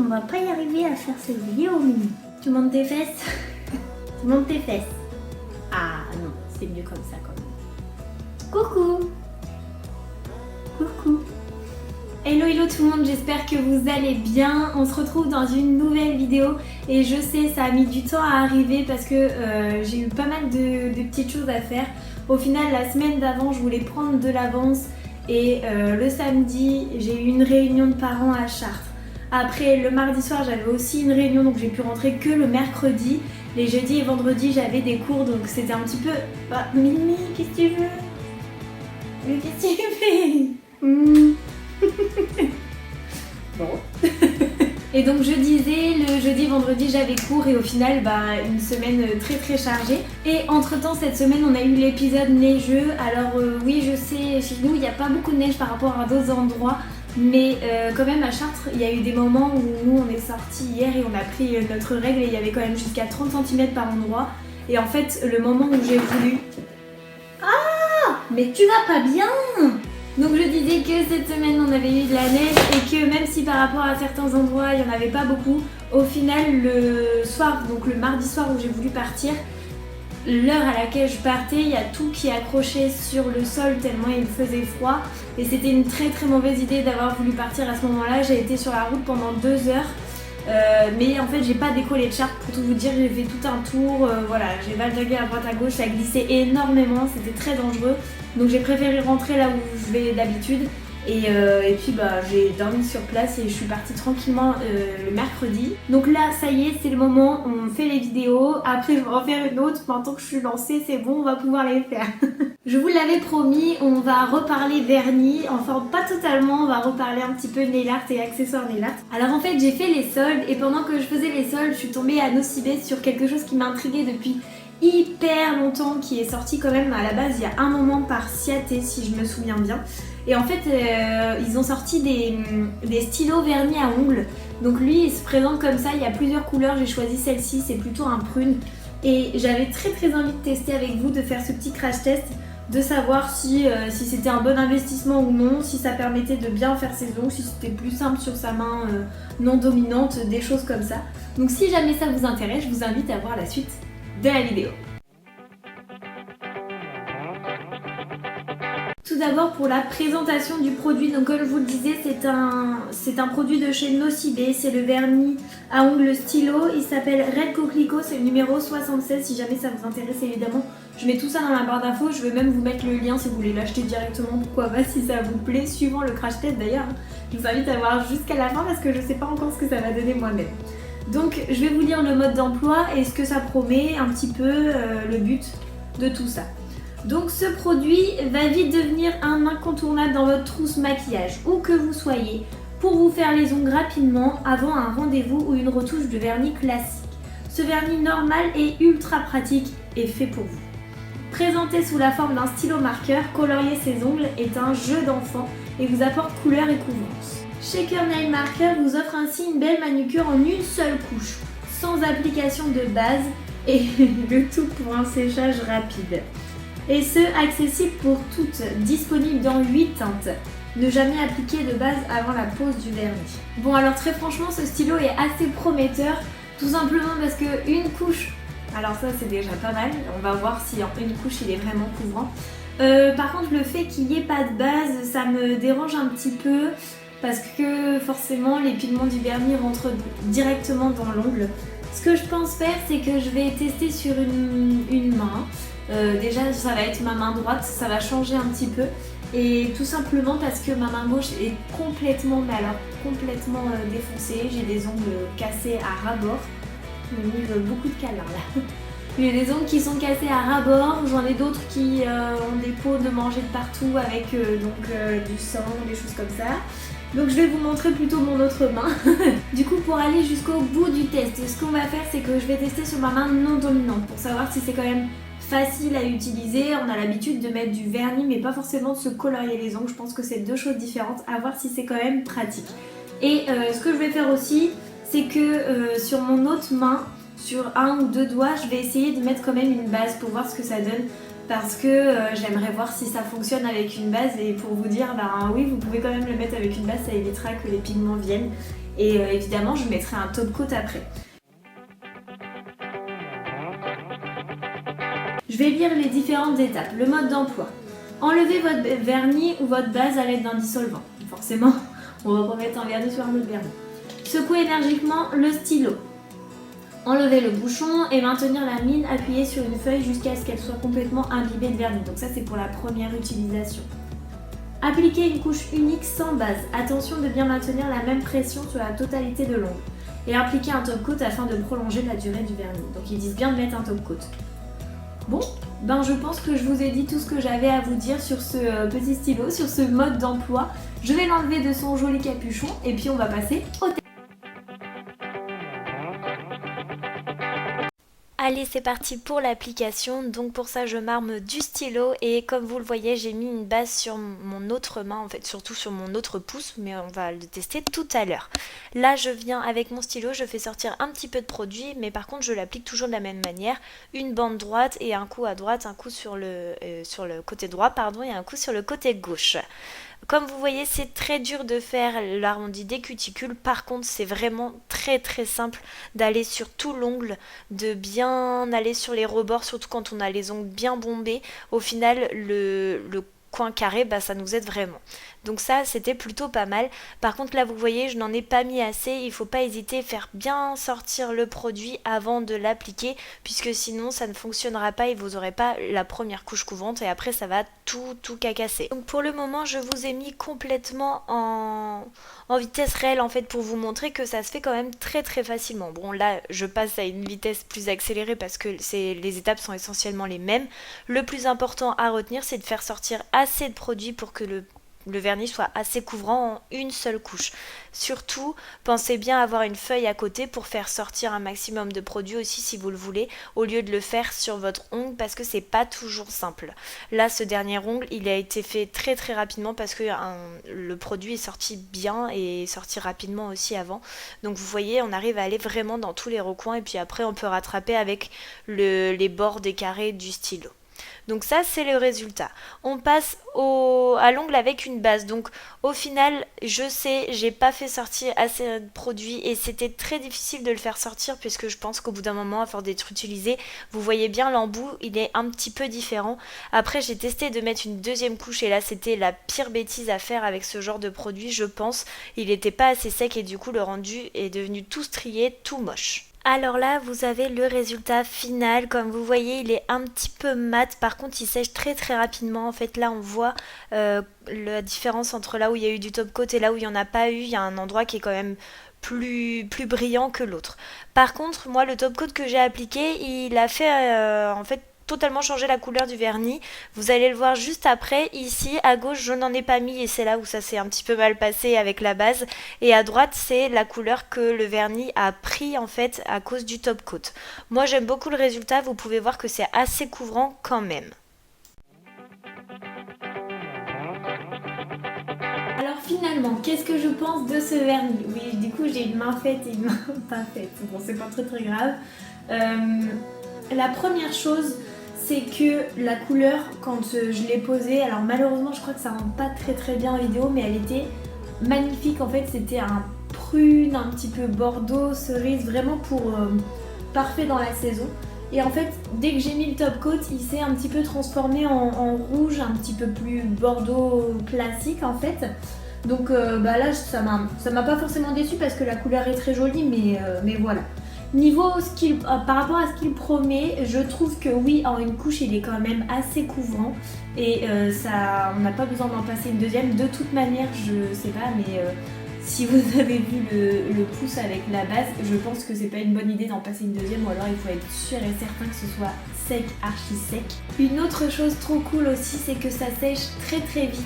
on va pas y arriver à faire cette vidéo, Mimi. Tu montes tes fesses. Tu montes tes fesses. Ah non, c'est mieux comme ça quand même. Coucou. Coucou. Hello tout le monde, j'espère que vous allez bien. On se retrouve dans une nouvelle vidéo et je sais ça a mis du temps à arriver parce que j'ai eu pas mal de petites choses à faire. Au final la semaine d'avant je voulais prendre de l'avance et le samedi j'ai eu une réunion de parents à Chartres. Après le mardi soir j'avais aussi une réunion donc j'ai pu rentrer que le mercredi. Les jeudis et vendredis j'avais des cours donc c'était un petit peu... Bah, Mimi, qu'est-ce que tu veux? Mais qu'est-ce que tu fais? Bon. Et donc je disais, le jeudi, vendredi j'avais cours et au final une semaine très chargée. Et entre temps cette semaine on a eu l'épisode neigeux. Alors oui je sais, chez nous il n'y a pas beaucoup de neige par rapport à d'autres endroits. Mais quand même à Chartres il y a eu des moments où nous on est sortis hier et on a pris notre règle et il y avait quand même jusqu'à 30 cm par endroit. Et en fait le moment où j'ai voulu... Ah, mais tu vas pas bien! Donc je disais que cette semaine on avait eu de la neige et que même si par rapport à certains endroits il n'y en avait pas beaucoup, au final le soir, donc le mardi soir où j'ai voulu partir, l'heure à laquelle je partais, il y a tout qui accrochait sur le sol tellement il faisait froid et c'était une très mauvaise idée d'avoir voulu partir à ce moment-là. J'ai été sur la route pendant 2 heures. Mais en fait j'ai pas décollé de Chartres pour tout vous dire, j'ai fait tout un tour, voilà, j'ai valgué à droite à gauche, ça glissait énormément, c'était très dangereux. Donc j'ai préféré rentrer là où je vais d'habitude et puis j'ai dormi sur place et je suis partie tranquillement le mercredi. Donc là ça y est, c'est le moment, on fait les vidéos, après je vais en faire une autre, maintenant que je suis lancée c'est bon, on va pouvoir les faire. Je vous l'avais promis, on va reparler vernis, enfin pas totalement, on va reparler un petit peu nail art et accessoires nail art. Alors en fait j'ai fait les soldes et pendant que je faisais les soldes, je suis tombée à Nocibé sur quelque chose qui m'intriguait depuis hyper longtemps, qui est sorti quand même à la base il y a un moment par Ciaté si je me souviens bien. Et en fait ils ont sorti des stylos vernis à ongles. Donc lui il se présente comme ça, il y a plusieurs couleurs, j'ai choisi celle-ci, c'est plutôt un prune. Et j'avais très envie de tester avec vous, de faire ce petit crash test, de savoir si c'était un bon investissement ou non, si ça permettait de bien faire ses ongles, si c'était plus simple sur sa main non dominante, des choses comme ça. Donc si jamais ça vous intéresse, je vous invite à voir la suite de la vidéo. Tout d'abord pour la présentation du produit, donc comme je vous le disais c'est un produit de chez Nocibé, c'est le vernis à ongles stylo, il s'appelle Red Coquelicot, c'est le numéro 76 si jamais ça vous intéresse évidemment. Je mets tout ça dans la barre d'infos, je vais même vous mettre le lien si vous voulez l'acheter directement, pourquoi pas si ça vous plaît, suivant le crash test d'ailleurs. Je vous invite à voir jusqu'à la fin parce que je sais pas encore ce que ça va donner moi-même. Donc je vais vous lire le mode d'emploi et ce que ça promet, un petit peu le but de tout ça. Donc ce produit va vite devenir un incontournable dans votre trousse maquillage, où que vous soyez, pour vous faire les ongles rapidement avant un rendez-vous ou une retouche de vernis classique. Ce vernis normal est ultra pratique et fait pour vous. Présenté sous la forme d'un stylo marqueur, colorier ses ongles est un jeu d'enfant et vous apporte couleur et couvrance. Shaker Nail Marker vous offre ainsi une belle manucure en une seule couche, sans application de base et le tout pour un séchage rapide. Et ce, accessible pour toutes, disponible dans 8 teintes. Ne jamais appliquer de base avant la pose du vernis. Bon alors très franchement ce stylo est assez prometteur, tout simplement parce que une couche, alors ça c'est déjà pas mal, on va voir si en une couche il est vraiment couvrant. Par contre le fait qu'il n'y ait pas de base, ça me dérange un petit peu. Parce que forcément les pigments du vernis rentrent directement dans l'ongle. Ce que je pense faire c'est que je vais tester sur une main. Déjà ça va être ma main droite, ça va changer un petit peu. Et tout simplement parce que ma main gauche est complètement, mais alors complètement défoncée. J'ai des ongles cassés à ras-bord. Je me livre beaucoup de câlins là. J'ai des ongles qui sont cassés à ras-bord, j'en ai d'autres qui ont des peaux de manger de partout avec du sang, des choses comme ça. Donc je vais vous montrer plutôt mon autre main. Du coup pour aller jusqu'au bout du test, ce qu'on va faire c'est que je vais tester sur ma main non dominante pour savoir si c'est quand même facile à utiliser. On a l'habitude de mettre du vernis mais pas forcément de se colorier les ongles. Je pense que c'est deux choses différentes, à voir si c'est quand même pratique. Et ce que je vais faire aussi c'est que sur mon autre main, sur un ou deux doigts, je vais essayer de mettre quand même une base pour voir ce que ça donne. Parce que j'aimerais voir si ça fonctionne avec une base et pour vous dire, oui, vous pouvez quand même le mettre avec une base, ça évitera que les pigments viennent. et évidemment je mettrai un top coat après. Je vais lire les différentes étapes. Le mode d'emploi. Enlevez votre vernis ou votre base à l'aide d'un dissolvant. Forcément, on va pas mettre un vernis sur un autre vernis. Secouez énergiquement le stylo. Enlevez le bouchon et maintenir la mine appuyée sur une feuille jusqu'à ce qu'elle soit complètement imbibée de vernis. Donc ça c'est pour la première utilisation. Appliquez une couche unique sans base. Attention de bien maintenir la même pression sur la totalité de l'ongle. Et appliquez un top coat afin de prolonger la durée du vernis. Donc ils disent bien de mettre un top coat. Bon, ben je pense que je vous ai dit tout ce que j'avais à vous dire sur ce petit stylo, sur ce mode d'emploi. Je vais l'enlever de son joli capuchon et puis on va passer au test. Allez, c'est parti pour l'application. Donc pour ça, je m'arme du stylo et comme vous le voyez, j'ai mis une base sur mon autre main, en fait surtout sur mon autre pouce, mais on va le tester tout à l'heure. Là, je viens avec mon stylo, je fais sortir un petit peu de produit, mais par contre, je l'applique toujours de la même manière. Une bande droite et un coup à droite, un coup sur le côté droit, pardon, et un coup sur le côté gauche. Comme vous voyez, c'est très dur de faire l'arrondi des cuticules. Par contre, c'est vraiment très simple d'aller sur tout l'ongle, de bien aller sur les rebords, surtout quand on a les ongles bien bombés. Au final, le coin carré, bah, ça nous aide vraiment. Donc ça, c'était plutôt pas mal. Par contre, là, vous voyez, je n'en ai pas mis assez. Il ne faut pas hésiter à faire bien sortir le produit avant de l'appliquer, puisque sinon, ça ne fonctionnera pas et vous n'aurez pas la première couche couvrante et après, ça va tout cacasser. Donc pour le moment, je vous ai mis complètement en vitesse réelle, en fait, pour vous montrer que ça se fait quand même très facilement. Bon, là, je passe à une vitesse plus accélérée parce que les étapes sont essentiellement les mêmes. Le plus important à retenir, c'est de faire sortir assez de produit pour que le vernis soit assez couvrant en une seule couche. Surtout, pensez bien à avoir une feuille à côté pour faire sortir un maximum de produit aussi si vous le voulez, au lieu de le faire sur votre ongle parce que c'est pas toujours simple. Là, ce dernier ongle, il a été fait très rapidement parce que le produit est sorti bien et est sorti rapidement aussi avant. Donc vous voyez, on arrive à aller vraiment dans tous les recoins et puis après on peut rattraper avec les bords des carrés du stylo. Donc ça, c'est le résultat. On passe à l'ongle avec une base. Donc au final, je sais, j'ai pas fait sortir assez de produits et c'était très difficile de le faire sortir puisque je pense qu'au bout d'un moment, à force d'être utilisé, vous voyez bien l'embout, il est un petit peu différent. Après, j'ai testé de mettre une deuxième couche et là, c'était la pire bêtise à faire avec ce genre de produit, je pense. Il n'était pas assez sec et du coup, le rendu est devenu tout strié, tout moche. Alors là, vous avez le résultat final. Comme vous voyez, il est un petit peu mat. Par contre, il sèche très rapidement. En fait, là, on voit la différence entre là où il y a eu du top coat et là où il n'y en a pas eu. Il y a un endroit qui est quand même plus brillant que l'autre. Par contre, moi, le top coat que j'ai appliqué, il a fait en fait totalement changer la couleur du vernis. Vous allez le voir juste après. Ici à gauche, je n'en ai pas mis et c'est là où ça s'est un petit peu mal passé avec la base, et à droite c'est la couleur que le vernis a pris en fait à cause du top coat. Moi j'aime beaucoup le résultat, vous pouvez voir que c'est assez couvrant quand même. Alors finalement, qu'est-ce que je pense de ce vernis? Oui, du coup j'ai une main faite et une main pas faite. Bon, c'est pas très grave. La première chose, c'est que la couleur, quand je l'ai posée, alors malheureusement je crois que ça rend pas très bien en vidéo, mais elle était magnifique. En fait, c'était un prune, un petit peu bordeaux, cerise, vraiment parfait dans la saison. Et en fait, dès que j'ai mis le top coat, il s'est un petit peu transformé en rouge, un petit peu plus bordeaux classique en fait. Donc là, ça m'a pas forcément déçu parce que la couleur est très jolie, mais voilà. Niveau par rapport à ce qu'il promet, je trouve que oui, en une couche, il est quand même assez couvrant et on n'a pas besoin d'en passer une deuxième. De toute manière, je sais pas, mais si vous avez vu le pouce avec la base, je pense que c'est pas une bonne idée d'en passer une deuxième, ou alors il faut être sûr et certain que ce soit sec, archi sec. Une autre chose trop cool aussi, c'est que ça sèche très vite.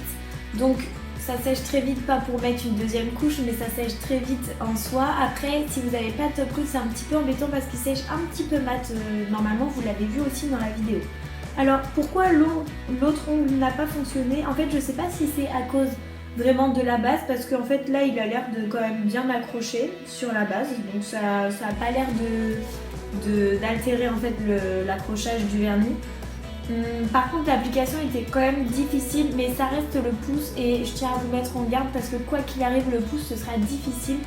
Donc ça sèche très vite, pas pour mettre une deuxième couche, mais ça sèche très vite en soi. Après, si vous n'avez pas de top coat, c'est un petit peu embêtant parce qu'il sèche un petit peu mat. Normalement, vous l'avez vu aussi dans la vidéo. Alors, pourquoi l'autre ongle n'a pas fonctionné? En fait, je sais pas si c'est à cause vraiment de la base, parce qu'en fait, là, il a l'air de quand même bien accrocher sur la base. Donc, ça n'a pas l'air d'altérer en fait l'accrochage du vernis. Par contre, l'application était quand même difficile, mais ça reste le pouce et je tiens à vous mettre en garde parce que quoi qu'il arrive, le pouce ce sera difficile.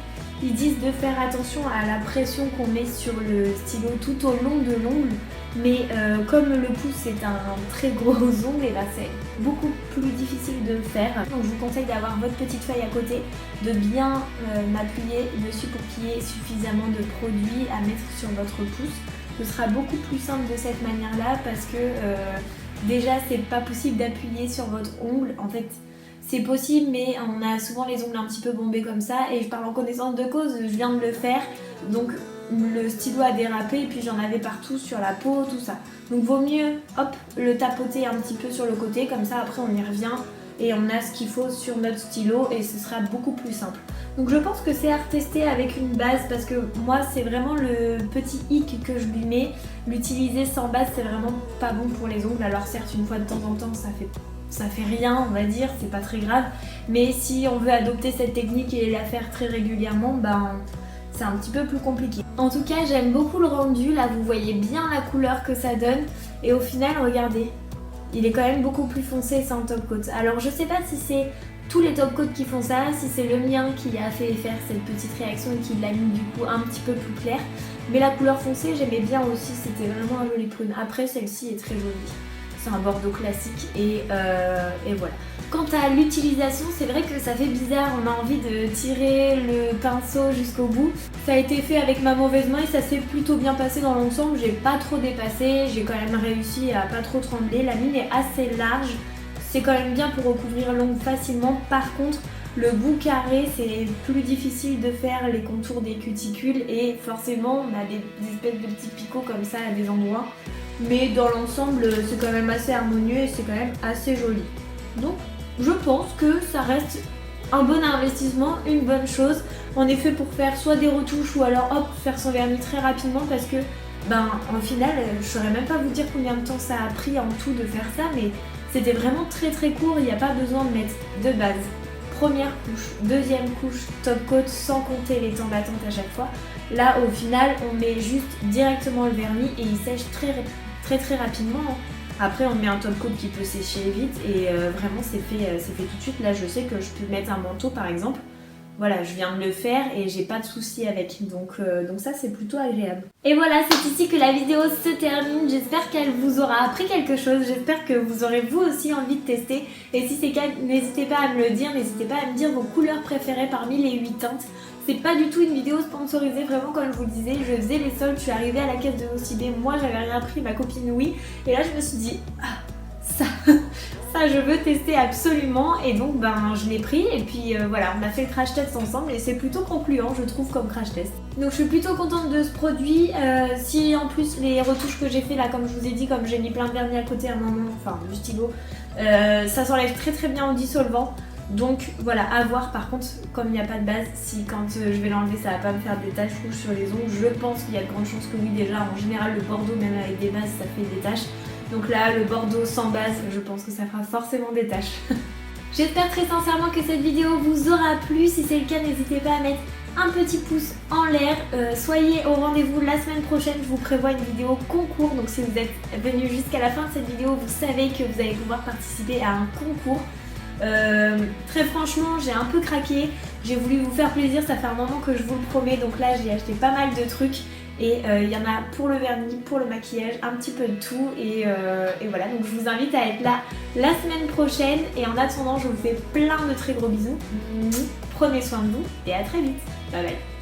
ils disent de faire attention à la pression qu'on met sur le stylo tout au long de l'ongle. Mais comme le pouce c'est un très gros ongle, et bah c'est beaucoup plus difficile de le faire. Donc je vous conseille d'avoir votre petite feuille à côté, de bien m'appuyer dessus pour qu'il y ait suffisamment de produit à mettre sur votre pouce. Ce sera beaucoup plus simple de cette manière-là parce que déjà c'est pas possible d'appuyer sur votre ongle. En fait c'est possible mais on a souvent les ongles un petit peu bombés comme ça et je parle en connaissance de cause, je viens de le faire. Donc le stylo a dérapé et puis j'en avais partout sur la peau, tout ça. Donc vaut mieux hop le tapoter un petit peu sur le côté, comme ça après on y revient et on a ce qu'il faut sur notre stylo et ce sera beaucoup plus simple. Donc je pense que c'est à retester avec une base parce que moi c'est vraiment le petit hic que je lui mets. L'utiliser sans base c'est vraiment pas bon pour les ongles. Alors certes une fois de temps en temps ça fait rien on va dire, c'est pas très grave. Mais si on veut adopter cette technique et la faire très régulièrement, ben c'est un petit peu plus compliqué. En tout cas j'aime beaucoup le rendu, là vous voyez bien la couleur que ça donne et au final regardez, il est quand même beaucoup plus foncé sans top coat. Alors je sais pas si c'est tous les top coats qui font ça, si c'est le mien qui a fait faire cette petite réaction et qui l'a mis du coup un petit peu plus clair, mais la couleur foncée j'aimais bien aussi, c'était vraiment un joli prune. Après celle-ci est très jolie, c'est un bordeaux classique et voilà. Quant à l'utilisation, c'est vrai que ça fait bizarre, on a envie de tirer le pinceau jusqu'au bout. Ça a été fait avec ma mauvaise main et ça s'est plutôt bien passé dans l'ensemble, j'ai pas trop dépassé, j'ai quand même réussi à pas trop trembler, la mine est assez large, c'est quand même bien pour recouvrir l'ongle facilement. Par contre, le bout carré, c'est plus difficile de faire les contours des cuticules et forcément on a des espèces de petits picots comme ça à des endroits. Mais dans l'ensemble, c'est quand même assez harmonieux et c'est quand même assez joli. Donc je pense que ça reste un bon investissement, une bonne chose. En effet pour faire soit des retouches ou alors hop faire son vernis très rapidement parce que ben en final je saurais même pas vous dire combien de temps ça a pris en tout de faire ça, mais c'était vraiment très court, il n'y a pas besoin de mettre de base, première couche, deuxième couche, top coat sans compter les temps d'attente à chaque fois. Là au final on met juste directement le vernis et il sèche très rapidement. Après on met un top coat qui peut sécher vite et vraiment c'est fait tout de suite. Là je sais que je peux mettre un manteau par exemple. Voilà, je viens de le faire et j'ai pas de soucis avec, donc ça c'est plutôt agréable. Et voilà, c'est ici que la vidéo se termine. J'espère qu'elle vous aura appris quelque chose, j'espère que vous aurez vous aussi envie de tester. Et si c'est le cas, n'hésitez pas à me le dire, n'hésitez pas à me dire vos couleurs préférées parmi les 8 teintes. C'est pas du tout une vidéo sponsorisée, vraiment comme je vous le disais, je faisais les soldes, je suis arrivée à la caisse de Nocibé, moi j'avais rien pris, ma copine oui. Et là je me suis dit, ah ça je veux tester absolument et donc ben je l'ai pris et puis voilà, on a fait le crash test ensemble et c'est plutôt concluant je trouve comme crash test. Donc je suis plutôt contente de ce produit. Si en plus les retouches que j'ai fait là, comme je vous ai dit, comme j'ai mis plein de vernis à côté à un moment, enfin du stylo, ça s'enlève très bien en dissolvant. Donc voilà, à voir. Par contre, comme il n'y a pas de base, si quand je vais l'enlever ça va pas me faire des taches rouges sur les ongles, je pense qu'il y a de grandes chances que oui. Déjà en général le bordeaux même avec des bases ça fait des taches. Donc là, le bordeaux sans base, je pense que ça fera forcément des taches. J'espère très sincèrement que cette vidéo vous aura plu. Si c'est le cas, n'hésitez pas à mettre un petit pouce en l'air. Soyez au rendez-vous la semaine prochaine. Je vous prévois une vidéo concours. Donc si vous êtes venu jusqu'à la fin de cette vidéo, vous savez que vous allez pouvoir participer à un concours. Très franchement, j'ai un peu craqué. J'ai voulu vous faire plaisir, ça fait un moment que je vous le promets. Donc là, j'ai acheté pas mal de trucs. Et il y en a pour le vernis, pour le maquillage, un petit peu de tout et voilà, donc je vous invite à être là la semaine prochaine et en attendant je vous fais plein de très gros bisous, prenez soin de vous et à très vite, bye bye.